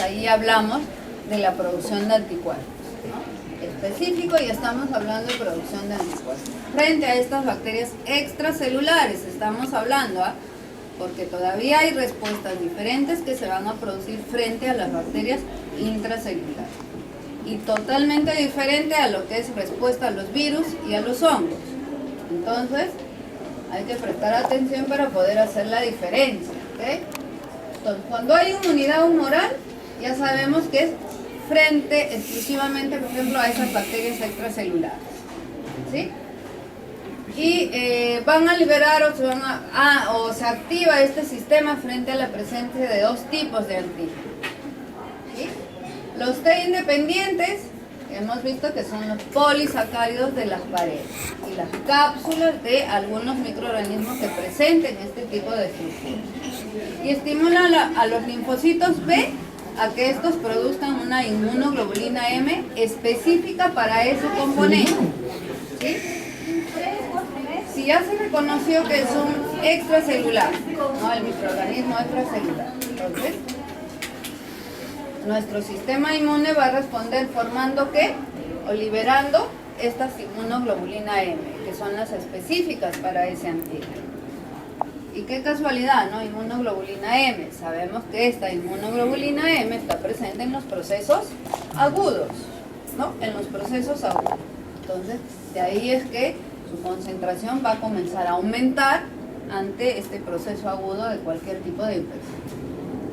ahí hablamos de la producción de anticuerpos, ¿no? Específico, y estamos hablando de producción de anticuerpos. Frente a estas bacterias extracelulares estamos hablando, porque todavía hay respuestas diferentes que se van a producir frente a las bacterias intracelulares. Y totalmente diferente a lo que es respuesta a los virus y a los hongos. Entonces, hay que prestar atención para poder hacer la diferencia, ¿ok? Entonces, cuando hay inmunidad humoral, ya sabemos que es frente exclusivamente, por ejemplo, a esas bacterias extracelulares, ¿sí? Y van a liberar o se activa este sistema frente a la presencia de dos tipos de antígenos, ¿sí? Los T independientes, hemos visto que son los polisacáridos de las paredes y las cápsulas de algunos microorganismos que presenten este tipo de estructura. Y estimulan a los linfocitos B a que estos produzcan una inmunoglobulina M específica para ese componente, ¿sí? Si ya se reconoció que es un extracelular, ¿no? El microorganismo extracelular, entonces nuestro sistema inmune va a responder formando ¿qué? O liberando estas inmunoglobulina M, que son las específicas para ese antígeno. Y qué casualidad, ¿no? Inmunoglobulina M. Sabemos que esta inmunoglobulina M está presente en los procesos agudos, ¿no? En los procesos agudos. Entonces, de ahí es que su concentración va a comenzar a aumentar ante este proceso agudo de cualquier tipo de infección.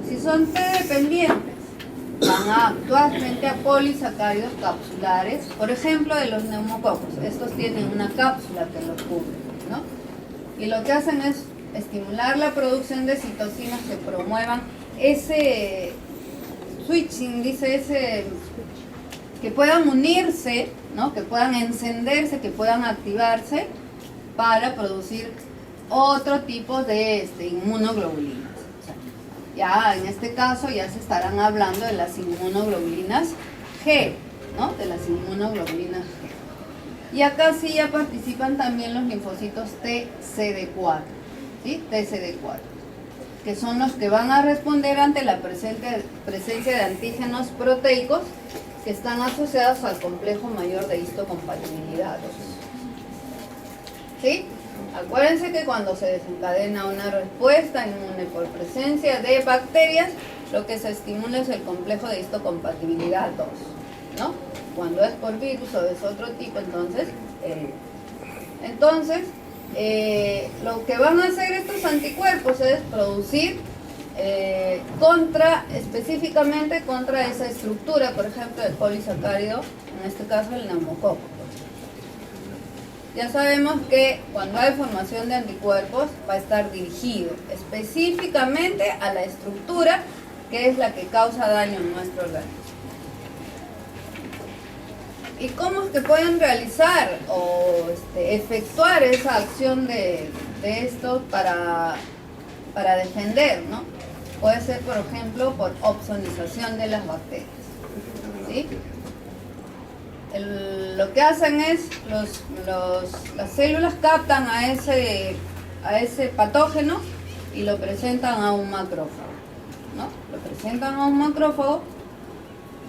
Si son T dependientes, van a actuar frente a polisacáridos capsulares, por ejemplo, de los neumococos. Estos tienen una cápsula que los cubre, ¿no? Y lo que hacen es estimular la producción de citocinas que promuevan ese switching, que puedan unirse, ¿no? Que puedan encenderse, que puedan activarse para producir otro tipo de inmunoglobulinas. Ya en este caso ya se estarán hablando de las inmunoglobulinas G, ¿no? De las inmunoglobulinas G. Y acá sí ya participan también los linfocitos TCD4, ¿sí? TCD4, que son los que van a responder ante la presencia de antígenos proteicos que están asociados al complejo mayor de histocompatibilidad. ¿Sí? Acuérdense que cuando se desencadena una respuesta inmune por presencia de bacterias, lo que se estimula es el complejo de histocompatibilidad 2, ¿no? Cuando es por virus o es otro tipo, entonces lo que van a hacer estos anticuerpos es producir específicamente contra esa estructura, por ejemplo, del polisacárido, en este caso el neumococo. Ya sabemos que cuando hay formación de anticuerpos va a estar dirigido específicamente a la estructura que es la que causa daño en nuestro organismo. ¿Y cómo es que pueden realizar o efectuar esa acción de esto para defender, ¿no? Puede ser, por ejemplo, por opsonización de las bacterias, ¿sí? Lo que hacen es, las células captan a ese patógeno y lo presentan a un macrófago, ¿no? Lo presentan a un macrófago,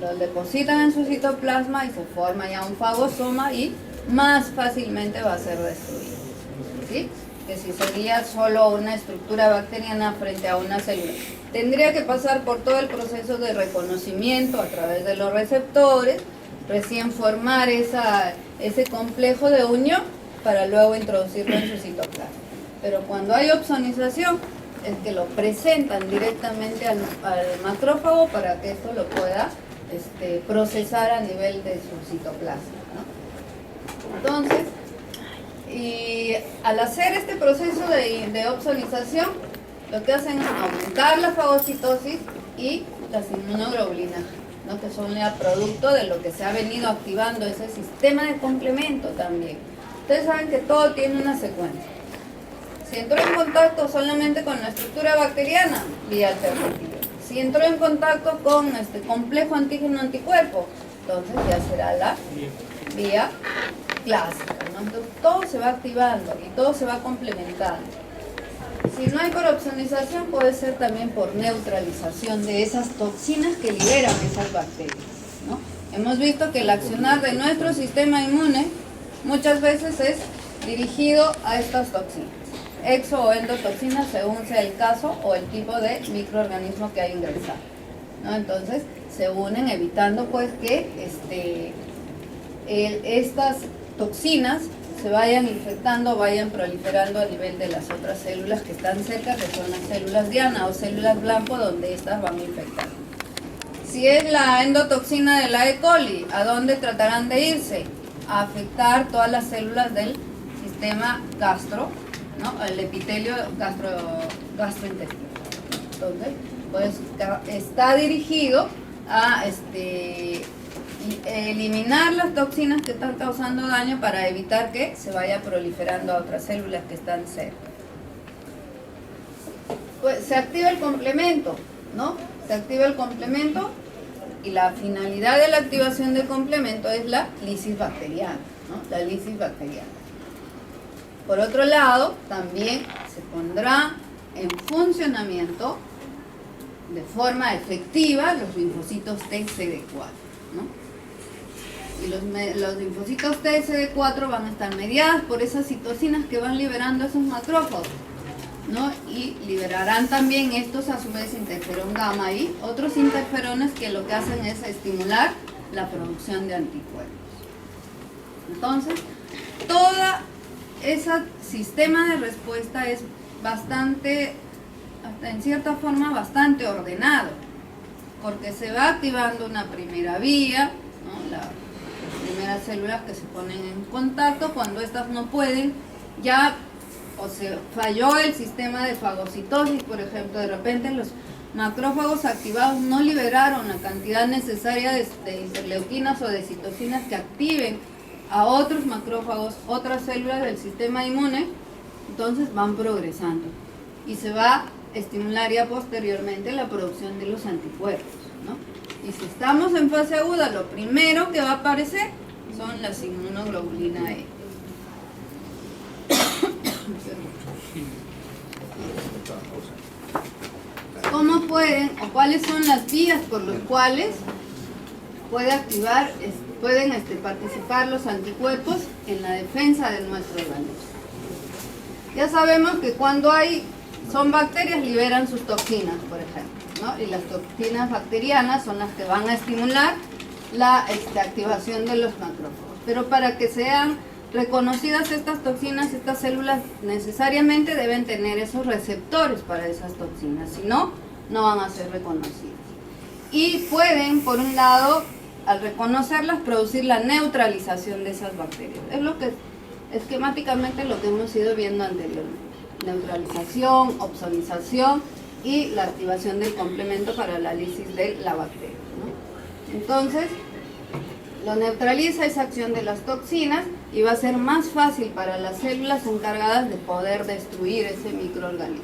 lo depositan en su citoplasma y se forma ya un fagosoma y más fácilmente va a ser destruido, ¿sí? Que si sería solo una estructura bacteriana frente a una célula. Tendría que pasar por todo el proceso de reconocimiento a través de los receptores, recién formar ese complejo de unión para luego introducirlo en su citoplasma. Pero cuando hay opsonización, es que lo presentan directamente al macrófago para que esto lo pueda procesar a nivel de su citoplasma, ¿no? Entonces, y al hacer este proceso de opsonización, lo que hacen es aumentar la fagocitosis y las inmunoglobulinas, ¿no? Que son ya producto de lo que se ha venido activando ese sistema de complemento también. Ustedes saben que todo tiene una secuencia. Si entró en contacto solamente con la estructura bacteriana, vía alternativa. Si entró en contacto con este complejo antígeno-anticuerpo, entonces ya será la vía clásica, ¿no? Entonces todo se va activando y todo se va complementando. Si no hay por opsonización, puede ser también por neutralización de esas toxinas que liberan esas bacterias, ¿no? Hemos visto que el accionar de nuestro sistema inmune muchas veces es dirigido a estas toxinas, exo o endotoxinas según sea el caso o el tipo de microorganismo que hay ingresado, ¿no? Entonces se unen evitando pues que estas toxinas se vayan infectando, vayan proliferando a nivel de las otras células que están cerca, que son las células diana o células blanco, donde estas van a infectar. Si es la endotoxina de la E. coli, ¿a dónde tratarán de irse? A afectar todas las células del sistema gastro, ¿no? El epitelio gastrointestinal. Entonces, pues está dirigido a eliminar las toxinas que están causando daño para evitar que se vaya proliferando a otras células que están cerca. Pues se activa el complemento, ¿no? Se activa el complemento y la finalidad de la activación del complemento es la lisis bacteriana, ¿no? La lisis bacteriana. Por otro lado, también se pondrá en funcionamiento de forma efectiva los linfocitos TCD4, ¿no? Y los linfocitos TCD4 van a estar mediados por esas citocinas que van liberando esos macrófagos, ¿no? Y liberarán también estos a su vez interferón gamma y otros interferones que lo que hacen es estimular la producción de anticuerpos. Entonces, todo ese sistema de respuesta es bastante, hasta en cierta forma, bastante ordenado, porque se va activando una primera vía, ¿no? Las primeras células que se ponen en contacto, cuando estas no pueden, ya o se falló el sistema de fagocitosis, por ejemplo, de repente los macrófagos activados no liberaron la cantidad necesaria de interleuquinas o de citocinas que activen a otros macrófagos, otras células del sistema inmune, entonces van progresando y se va a estimular ya posteriormente la producción de los anticuerpos, ¿no? Y si estamos en fase aguda, lo primero que va a aparecer son las inmunoglobulinas E. ¿Cómo pueden o cuáles son las vías por las cuales pueden participar los anticuerpos en la defensa de nuestro organismo? Ya sabemos que cuando son bacterias, liberan sus toxinas, por ejemplo, ¿no? Y las toxinas bacterianas son las que van a estimular la activación de los macrófagos. Pero para que sean reconocidas estas toxinas, estas células necesariamente deben tener esos receptores para esas toxinas, si no, no van a ser reconocidas. Y pueden, por un lado, al reconocerlas, producir la neutralización de esas bacterias. Es lo que esquemáticamente lo que hemos ido viendo anteriormente. Neutralización, opsonización y la activación del complemento para la lisis de la bacteria, ¿no? Entonces, lo neutraliza esa acción de las toxinas y va a ser más fácil para las células encargadas de poder destruir ese microorganismo.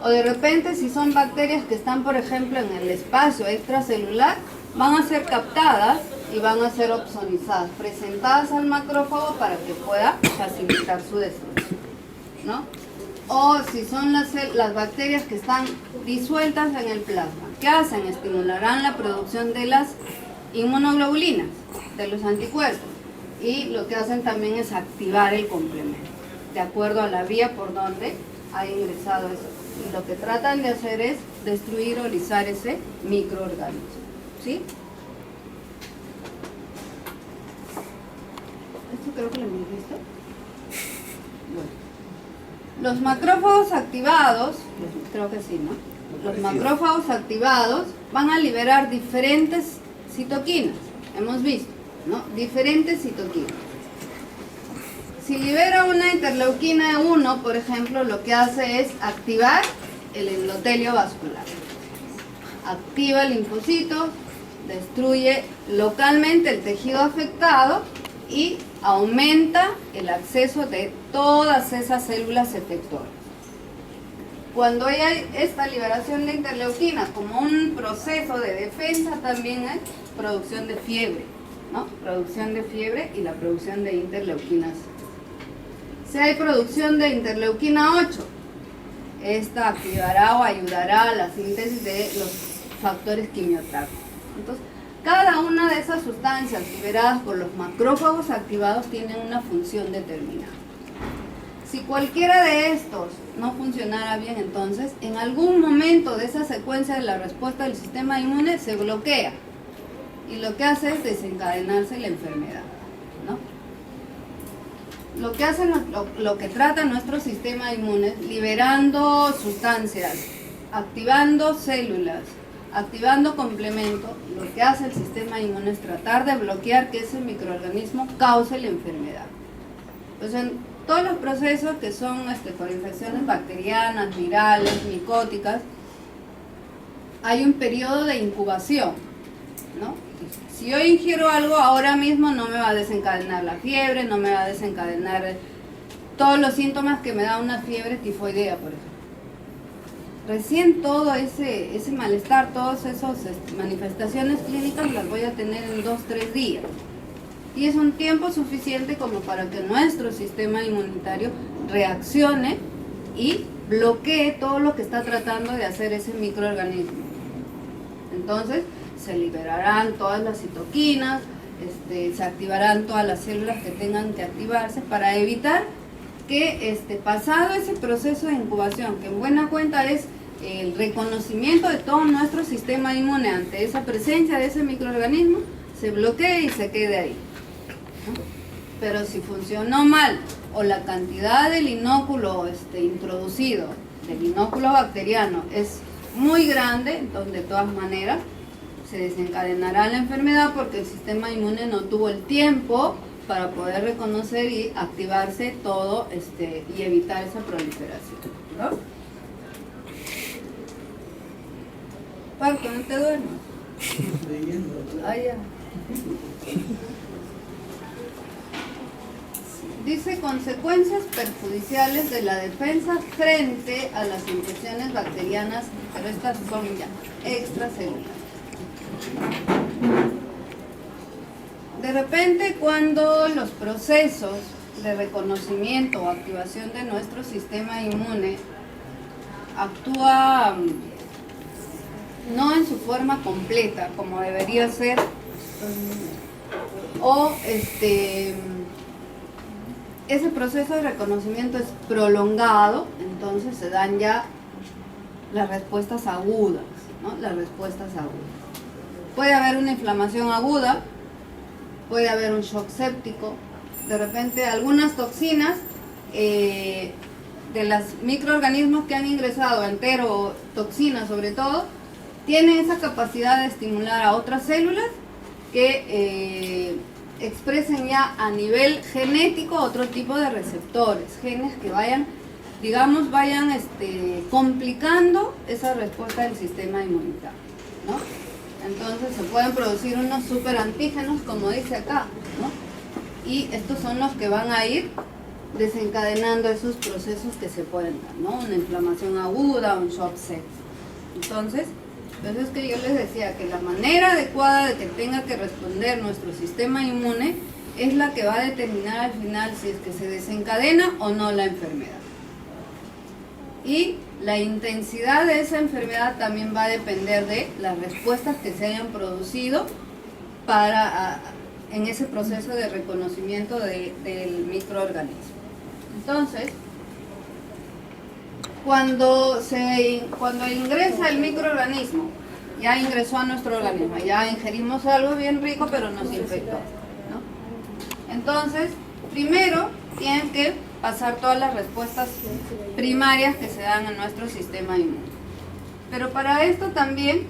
O de repente, si son bacterias que están, por ejemplo, en el espacio extracelular, van a ser captadas y van a ser opsonizadas, presentadas al macrófago para que pueda facilitar su destrucción, ¿no? O si son las bacterias que están disueltas en el plasma, ¿qué hacen? Estimularán la producción de las inmunoglobulinas, de los anticuerpos, y lo que hacen también es activar el complemento, de acuerdo a la vía por donde ha ingresado eso. Y lo que tratan de hacer es destruir o lisar ese microorganismo, ¿sí? ¿Esto creo que lo hemos visto? Bueno. Los macrófagos activados, creo que sí, ¿no? Los macrófagos activados van a liberar diferentes citoquinas, hemos visto, ¿no? Diferentes citoquinas. Si libera una interleuquina 1, por ejemplo, lo que hace es activar el endotelio vascular. Activa linfocitos, destruye localmente el tejido afectado y aumenta el acceso de todas esas células efectoras. Cuando hay esta liberación de interleuquina como un proceso de defensa, también hay producción de fiebre, ¿no? Producción de fiebre y la producción de interleuquinas. Si hay producción de interleuquina 8, esta activará o ayudará a la síntesis de los factores quimiotráficos. Entonces, cada una de esas sustancias liberadas por los macrófagos activados tienen una función determinada. Si cualquiera de estos no funcionara bien, entonces, en algún momento de esa secuencia de la respuesta del sistema inmune se bloquea. Y lo que hace es desencadenarse la enfermedad, ¿no? Lo que hace, lo que trata nuestro sistema inmune, liberando sustancias, activando células, activando complementos, lo que hace el sistema inmune es tratar de bloquear que ese microorganismo cause la enfermedad. Pues en todos los procesos que son por infecciones bacterianas, virales, micóticas, hay un periodo de incubación, ¿no? Si yo ingiero algo ahora mismo no me va a desencadenar la fiebre, no me va a desencadenar todos los síntomas que me da una fiebre tifoidea, por ejemplo. Recién todo ese malestar, todas esas manifestaciones clínicas las voy a tener en 2-3 días. Y es un tiempo suficiente como para que nuestro sistema inmunitario reaccione y bloquee todo lo que está tratando de hacer ese microorganismo. Entonces, se liberarán todas las citoquinas, se activarán todas las células que tengan que activarse para evitar que pasado ese proceso de incubación, que en buena cuenta es el reconocimiento de todo nuestro sistema inmune ante esa presencia de ese microorganismo, se bloquee y se quede ahí, ¿no? Pero si funcionó mal o la cantidad del inóculo introducido, del inóculo bacteriano, es muy grande, entonces de todas maneras se desencadenará la enfermedad porque el sistema inmune no tuvo el tiempo para poder reconocer y activarse todo y evitar esa proliferación, ¿no? Parco, no te duermas. Ah, ya. Dice consecuencias perjudiciales de la defensa frente a las infecciones bacterianas, pero estas son ya extracelulares. De repente, cuando los procesos de reconocimiento o activación de nuestro sistema inmune actúa no en su forma completa como debería ser, o ese proceso de reconocimiento es prolongado, entonces se dan ya las respuestas agudas, ¿no? Las respuestas agudas. Puede haber una inflamación aguda, puede haber un shock séptico, de repente algunas toxinas de los microorganismos que han ingresado, enterotoxinas sobre todo, tienen esa capacidad de estimular a otras células que expresen ya a nivel genético otro tipo de receptores, genes que vayan complicando esa respuesta del sistema inmunitario, ¿no? Entonces se pueden producir unos superantígenos, como dice acá, ¿no? Y estos son los que van a ir desencadenando esos procesos que se pueden dar, ¿no? Una inflamación aguda, un shock séptico. Entonces es que yo les decía que la manera adecuada de que tenga que responder nuestro sistema inmune es la que va a determinar al final si es que se desencadena o no la enfermedad. Y la intensidad de esa enfermedad también va a depender de las respuestas que se hayan producido en ese proceso de reconocimiento del microorganismo. Entonces, cuando ingresa el microorganismo, ya ingresó a nuestro organismo, ya ingerimos algo bien rico pero nos infectó, ¿no? Entonces, primero tienen que pasar todas las respuestas primarias que se dan en nuestro sistema inmune. Pero para esto también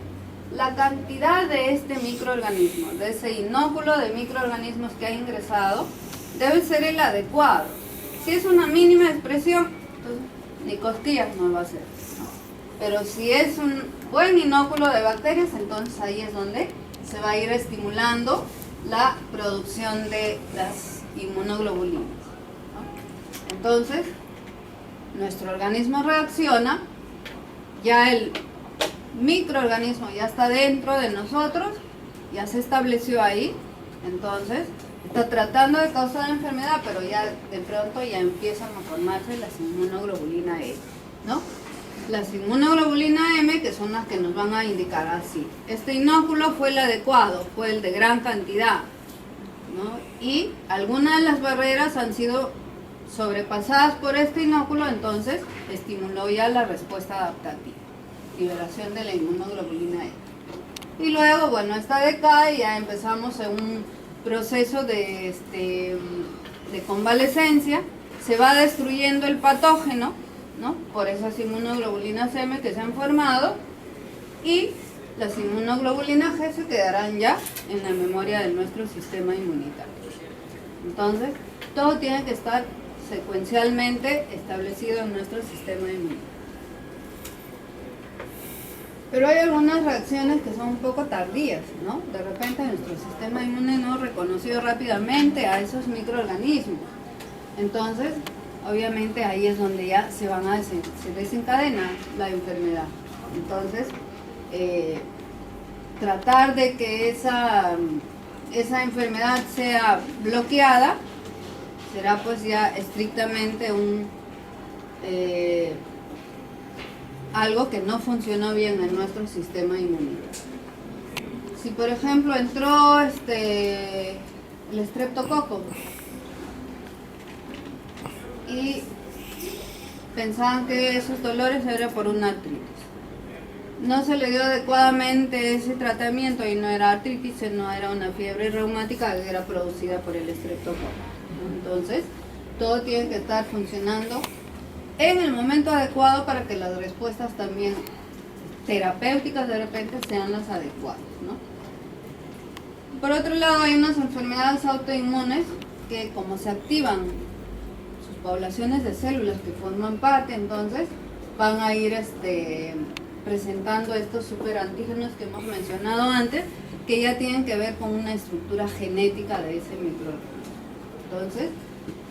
la cantidad de este microorganismo, de ese inóculo de microorganismos que ha ingresado, debe ser el adecuado. Si es una mínima expresión, entonces ni cosquillas no va a ser, ¿no? Pero si es un buen inóculo de bacterias, entonces ahí es donde se va a ir estimulando la producción de las inmunoglobulinas, ¿no? Entonces, nuestro organismo reacciona, ya el microorganismo ya está dentro de nosotros, ya se estableció ahí, entonces está tratando de causar la enfermedad, pero ya de pronto ya empiezan a formarse las inmunoglobulinas E, ¿no? las inmunoglobulinas M, que son las que nos van a indicar así. Este inóculo fue el adecuado, fue el de gran cantidad, ¿no? Y algunas de las barreras han sido sobrepasadas por este inóculo, entonces estimuló ya la respuesta adaptativa, liberación de la inmunoglobulina M. Y luego, bueno, esta decae y ya empezamos en un proceso de convalescencia, se va destruyendo el patógeno, ¿no? Por esas inmunoglobulinas M que se han formado, y las inmunoglobulinas G se quedarán ya en la memoria de nuestro sistema inmunitario. Entonces, todo tiene que estar secuencialmente establecido en nuestro sistema inmunitario. Pero hay algunas reacciones que son un poco tardías, ¿no? De repente nuestro sistema inmune no reconoció rápidamente a esos microorganismos. Entonces, obviamente ahí es donde ya se desencadena la enfermedad. Entonces, tratar de que esa enfermedad sea bloqueada será pues ya estrictamente algo que no funcionó bien en nuestro sistema inmunitario. Si por ejemplo entró el estreptococo y pensaban que esos dolores eran por una artritis, no se le dio adecuadamente ese tratamiento y no era artritis, sino era una fiebre reumática que era producida por el estreptococo. Entonces, todo tiene que estar funcionando en el momento adecuado para que las respuestas también terapéuticas de repente sean las adecuadas, ¿no? Por otro lado, hay unas enfermedades autoinmunes que, como se activan sus poblaciones de células que forman parte, entonces van a ir presentando estos superantígenos que hemos mencionado antes, que ya tienen que ver con una estructura genética de ese microorganismo. Entonces,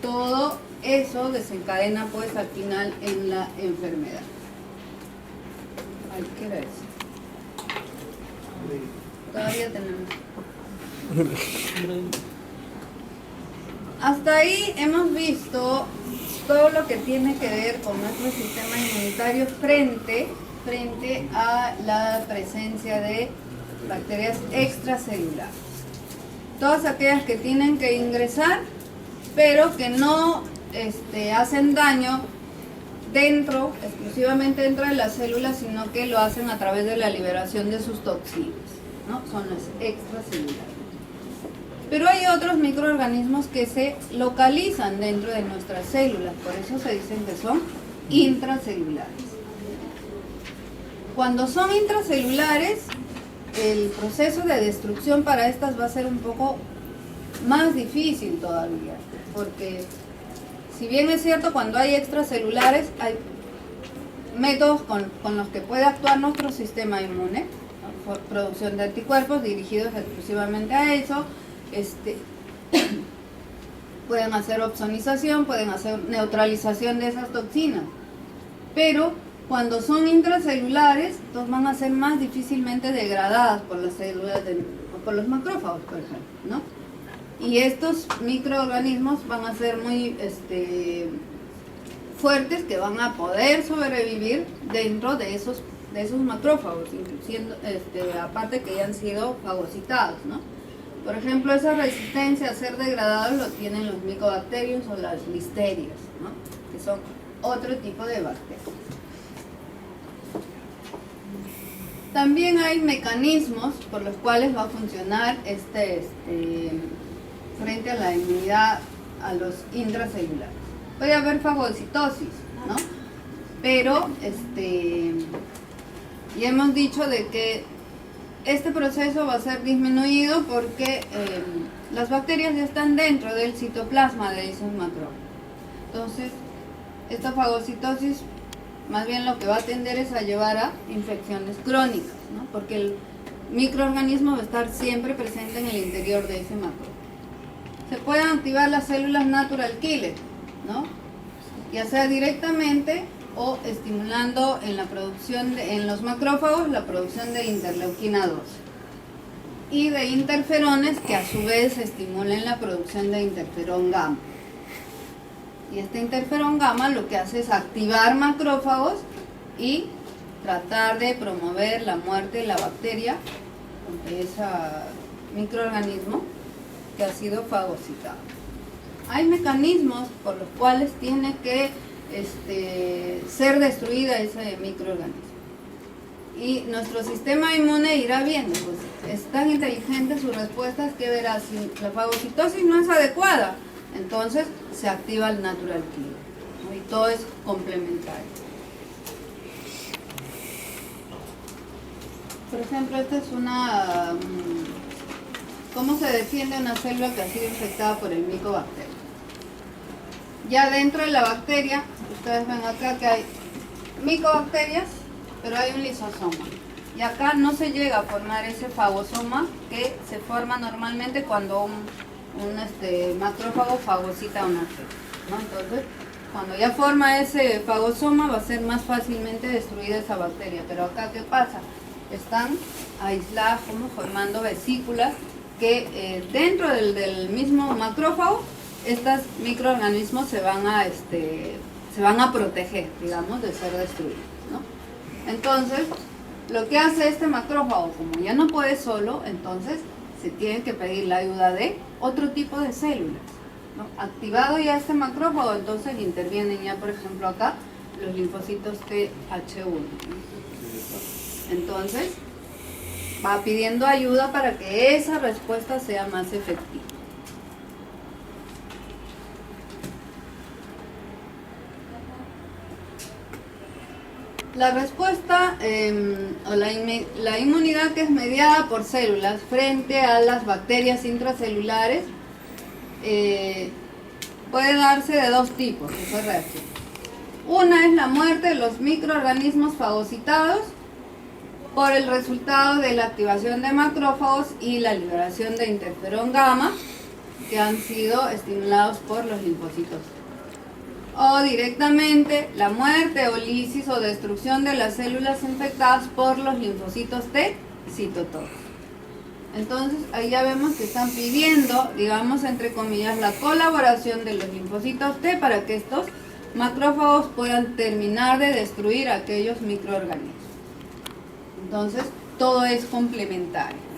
todo eso desencadena pues al final en la enfermedad. Ay, ¿qué era eso? Todavía tenemos. Hasta ahí hemos visto todo lo que tiene que ver con nuestro sistema inmunitario frente a la presencia de bacterias extracelulares. Todas aquellas que tienen que ingresar, pero que no hacen daño exclusivamente dentro de las células, sino que lo hacen a través de la liberación de sus toxinas, ¿no? Son las extracelulares. Pero hay otros microorganismos que se localizan dentro de nuestras células, por eso se dicen que son intracelulares. Cuando son intracelulares, el proceso de destrucción para estas va a ser un poco más difícil todavía, porque si bien es cierto, cuando hay extracelulares hay métodos con los que puede actuar nuestro sistema inmune, ¿no? Por producción de anticuerpos dirigidos exclusivamente a eso. Pueden hacer opsonización, pueden hacer neutralización de esas toxinas, pero cuando son intracelulares, entonces van a ser más difícilmente degradadas por las células, por los macrófagos, por ejemplo, ¿no? Y estos microorganismos van a ser muy fuertes, que van a poder sobrevivir dentro de esos macrófagos, siendo, aparte que ya han sido fagocitados, ¿no? Por ejemplo, esa resistencia a ser degradados lo tienen los micobacterios o las listerias, ¿no? Que son otro tipo de bacterias. También hay mecanismos por los cuales va a funcionar frente a la inmunidad a los intracelulares. Puede haber fagocitosis, ¿no? Pero ya hemos dicho de que este proceso va a ser disminuido porque las bacterias ya están dentro del citoplasma de esos macrófagos. Entonces, esta fagocitosis más bien lo que va a tender es a llevar a infecciones crónicas, ¿no? Porque el microorganismo va a estar siempre presente en el interior de ese macrófago. Se pueden activar las células natural killer, ¿no? Ya sea directamente o estimulando en la producción en los macrófagos la producción de interleuquina 2 y de interferones que a su vez estimulen la producción de interferón gamma. Y este interferón gamma lo que hace es activar macrófagos y tratar de promover la muerte de la bacteria, de ese microorganismo que ha sido fagocitado. Hay mecanismos por los cuales tiene que ser destruida ese microorganismo. Y nuestro sistema inmune irá viendo, pues es tan inteligente su respuesta es que verá si la fagocitosis no es adecuada, entonces se activa el natural killer, ¿no? Y todo es complementario. Por ejemplo, esta es una... ¿Cómo se defiende una célula que ha sido infectada por el micobacterio? Ya dentro de la bacteria, ustedes ven acá que hay micobacterias, pero hay un lisosoma. Y acá no se llega a formar ese fagosoma que se forma normalmente cuando un macrófago fagocita una célula, ¿no? Entonces, cuando ya forma ese fagosoma va a ser más fácilmente destruida esa bacteria. Pero acá, ¿qué pasa? Están aisladas como formando vesículas que dentro del mismo macrófago estos microorganismos se van a proteger, digamos, de ser destruidos, ¿no? Entonces, lo que hace este macrófago, como ya no puede solo, entonces se tiene que pedir la ayuda de otro tipo de células, ¿no? Activado ya este macrófago, entonces intervienen ya, por ejemplo, acá los linfocitos TH1, ¿no? Entonces, va pidiendo ayuda para que esa respuesta sea más efectiva. La respuesta o la inmunidad que es mediada por células frente a las bacterias intracelulares puede darse de dos tipos, esa reacción. Una es la muerte de los microorganismos fagocitados por el resultado de la activación de macrófagos y la liberación de interferón gamma que han sido estimulados por los linfocitos. O directamente la muerte o lisis o destrucción de las células infectadas por los linfocitos T citotóxicos. Entonces ahí ya vemos que están pidiendo, digamos entre comillas, la colaboración de los linfocitos T para que estos macrófagos puedan terminar de destruir aquellos microorganismos. Entonces todo es complementario.